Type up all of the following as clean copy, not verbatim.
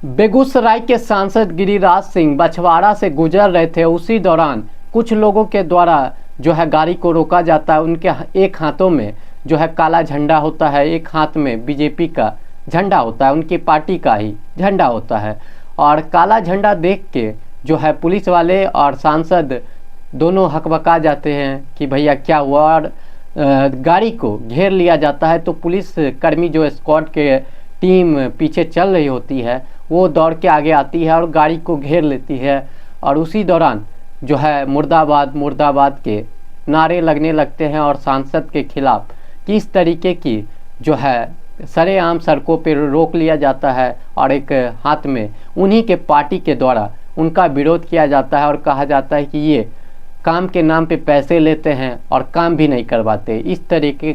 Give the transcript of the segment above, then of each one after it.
बेगूसराय के सांसद गिरिराज सिंह बछवाड़ा से गुजर रहे थे। उसी दौरान कुछ लोगों के द्वारा जो है गाड़ी को रोका जाता है। उनके एक हाथों में जो है काला झंडा होता है, एक हाथ में बीजेपी का झंडा होता है, उनकी पार्टी का ही झंडा होता है। और काला झंडा देख के जो है पुलिस वाले और सांसद दोनों हकबका जाते हैं कि भैया क्या हुआ, और गाड़ी को घेर लिया जाता है। तो पुलिस कर्मी जो स्क्वाड के टीम पीछे चल रही होती है वो दौड़ के आगे आती है और गाड़ी को घेर लेती है। और उसी दौरान जो है मुर्दाबाद मुर्दाबाद के नारे लगने लगते हैं और सांसद के खिलाफ किस तरीके की जो है सरेआम सड़कों पर रोक लिया जाता है और एक हाथ में उन्हीं के पार्टी के द्वारा उनका विरोध किया जाता है और कहा जाता है कि ये काम के नाम पे पैसे लेते हैं और काम भी नहीं करवाते। इस तरीके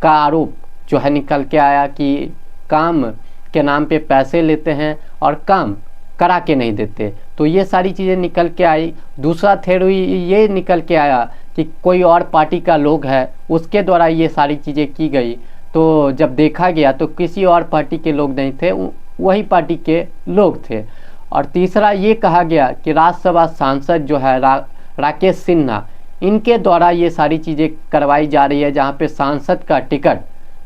का आरोप जो है निकल के आया कि काम के नाम पे पैसे लेते हैं और काम करा के नहीं देते। तो ये सारी चीज़ें निकल के आई। दूसरा थ्योरी ये निकल के आया कि कोई और पार्टी का लोग है उसके द्वारा ये सारी चीज़ें की गई। तो जब देखा गया तो किसी और पार्टी के लोग नहीं थे, वही पार्टी के लोग थे। और तीसरा ये कहा गया कि राज्यसभा सांसद जो है राकेश सिन्हा, इनके द्वारा ये सारी चीज़ें करवाई जा रही है, जहाँ पे सांसद का टिकट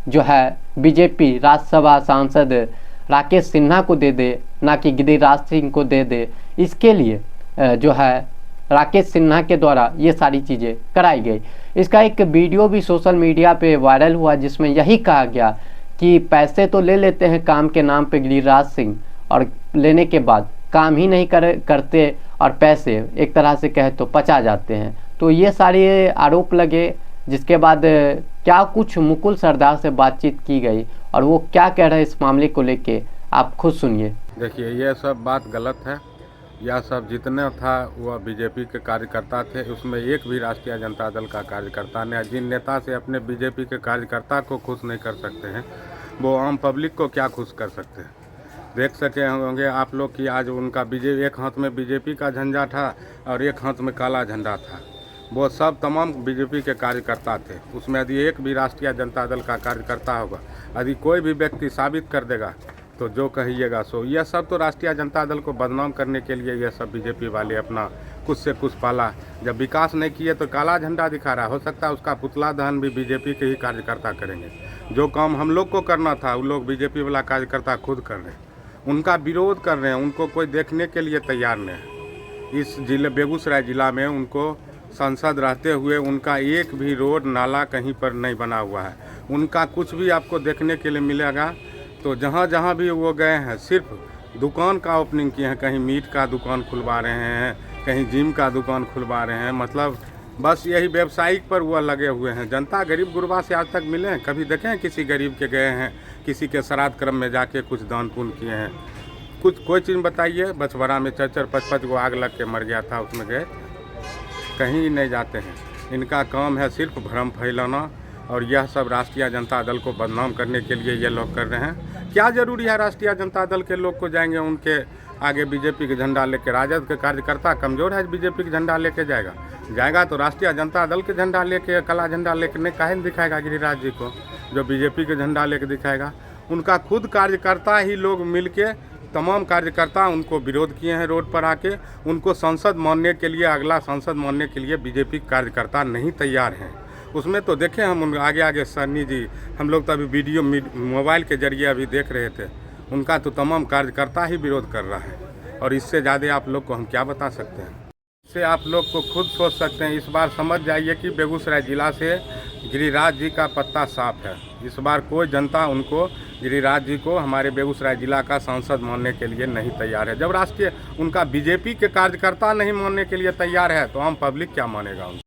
जो है बीजेपी राज्यसभा सांसद राकेश सिन्हा को दे दे, ना कि गिरिराज सिंह को दे दे। इसके लिए जो है राकेश सिन्हा के द्वारा ये सारी चीज़ें कराई गई। इसका एक वीडियो भी सोशल मीडिया पे वायरल हुआ जिसमें यही कहा गया कि पैसे तो ले लेते हैं काम के नाम पे गिरिराज सिंह, और लेने के बाद काम ही नहीं करते और पैसे एक तरह से कहे तो पचा जाते हैं। तो ये सारे आरोप लगे, जिसके बाद क्या कुछ मुकुल सरदार से बातचीत की गई और वो क्या कह रहे हैं इस मामले को लेके आप खुद सुनिए। देखिए, ये सब बात गलत है। यह सब जितने था वह बीजेपी के कार्यकर्ता थे, उसमें एक भी राष्ट्रीय जनता दल का कार्यकर्ता ने, जिन नेता से अपने बीजेपी के कार्यकर्ता को खुश नहीं कर सकते हैं वो आम पब्लिक को क्या खुश कर सकते हैं। देख सके होंगे आप लोग कि आज उनका एक हाथ में बीजेपी का झंडा था और एक हाथ में काला झंडा था। वो सब तमाम बीजेपी के कार्यकर्ता थे। उसमें यदि एक भी राष्ट्रीय जनता दल का कार्यकर्ता होगा, यदि कोई भी व्यक्ति साबित कर देगा तो जो कहिएगा सो। यह सब तो राष्ट्रीय जनता दल को बदनाम करने के लिए यह सब बीजेपी वाले अपना कुछ से कुछ पाला। जब विकास नहीं किए तो काला झंडा दिखा रहा, हो सकता है उसका पुतला दहन भी बीजेपी के ही कार्यकर्ता करेंगे। जो काम हम लोग को करना था वो लोग बीजेपी वाला कार्यकर्ता खुद कर रहे हैं, उनका विरोध कर रहे हैं, उनको कोई देखने के लिए तैयार नहीं है। इस जिले बेगूसराय जिला में उनको सांसद रहते हुए उनका एक भी रोड नाला कहीं पर नहीं बना हुआ है। उनका कुछ भी आपको देखने के लिए मिलेगा तो जहाँ जहाँ भी वो गए हैं सिर्फ दुकान का ओपनिंग किए हैं। कहीं मीट का दुकान खुलवा रहे हैं, कहीं जिम का दुकान खुलवा रहे हैं, मतलब बस यही व्यवसायिक पर वह लगे हुए हैं। जनता गरीब गुरबा से आज तक मिले हैं? कभी देखे हैं किसी गरीब के गए हैं, किसी के श्राद्ध क्रम में जाके कुछ दान पुण्य किए हैं? कुछ कोई चीज़ बताइए। बछवाड़ा में 4-5 को आग लग के मर गया था, उसमें गए? कहीं नहीं जाते हैं। इनका काम है सिर्फ भ्रम फैलाना, और यह सब राष्ट्रीय जनता दल को बदनाम करने के लिए ये लोग कर रहे हैं। क्या ज़रूरी है राष्ट्रीय जनता दल के लोग को जाएंगे उनके आगे बीजेपी के झंडा लेके? राजद के कार्यकर्ता कमज़ोर है, बीजेपी के झंडा लेके जाएगा तो राष्ट्रीय जनता दल के झंडा लेके, काला झंडा लेके नहीं काहे दिखाएगा गिरिराज जी को, जो बीजेपी के झंडा लेके दिखाएगा? उनका खुद कार्यकर्ता ही लोग मिलके तमाम कार्यकर्ता उनको विरोध किए हैं रोड पर आके। उनको संसद मानने के लिए, अगला संसद मानने के लिए बीजेपी कार्यकर्ता नहीं तैयार हैं। उसमें तो देखें हम आगे सन्नी जी, हम लोग तो अभी वीडियो मोबाइल के जरिए अभी देख रहे थे, उनका तो तमाम कार्यकर्ता ही विरोध कर रहा है। और इससे ज़्यादा आप लोग को हम क्या बता सकते हैं? इससे आप लोग को खुद सोच सकते हैं। इस बार समझ जाइए कि बेगूसराय जिला से गिरिराज जी का पत्ता साफ है। इस बार कोई जनता उनको, गिरिराज जी को हमारे बेगूसराय जिला का सांसद मानने के लिए नहीं तैयार है। जब राष्ट्रीय उनका बीजेपी के कार्यकर्ता नहीं मानने के लिए तैयार है तो आम पब्लिक क्या मानेगा उनको?